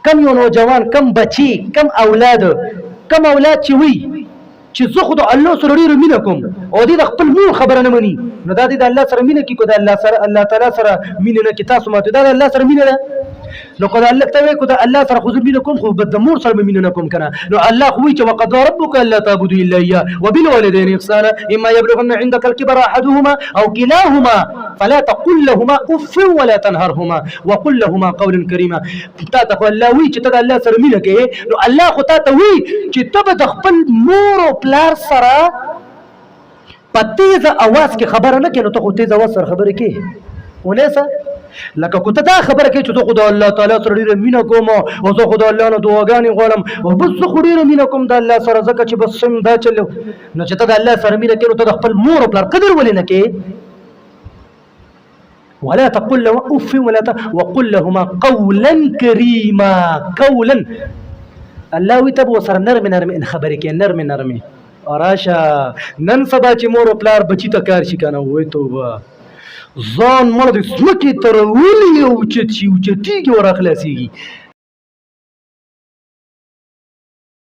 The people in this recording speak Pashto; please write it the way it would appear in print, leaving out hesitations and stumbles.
کم یو نوجوان کم بچی کم اولاد چې وي چې زه خو د الله سره ډېره مینه کوم او دې د خپل مور خبره نه مني، نو دا دې د الله سره مینه کوي که د الله تعالی سره مینه نه کوي؟ تاسو ماته دا د الله سره مینه ده. نو که د الله ته وایي که د الله سره خو زه مینه کوم خو د مور سره به مینه نه کوم که نه. نو الله خو وایي چې وقضى ربك الا تعبدوا الا اياه وبالوالدين احسانا اما يبلغن عندك الكبر احدهما او كلاهما فلا تقل لهما اف ولا تنهرهما وقل لهما قولا كريما. تا ته خو الله وایي چې ته د الله سره مینه کوې، نو الله خو تا ته وایي چې ته به د خپل مور او پلار سره په تیزه اواز کې خبره نه کوې، نو ته خو تیز اواز سره خبرې کوې ونیسه. لکه که ته دا خبره کوې چې زه خو د الله تعالی سره ډېره مینه کوم او زه خو د الله نه دعاګانې غواړم او بس زه خو ډېره مینه کوم د الله سره ځکه چې بس سم دا چل، نو چې ته د الله سره مینه کوې نو ته د خپل مور او پلار قدر ولې نه کوې؟ ولا تقل له اف وقل لهما قولا كريما. قولا الله وی ته به ورسره نرمې نرمې خبرې کوې، نرمې نرمې. راشه نن سبا چې مور او پلار بچي ته کار شي که نه، وایي توبه ځان مړه د ځمکې تر ولي اوچتېږي ور خلاصېږي.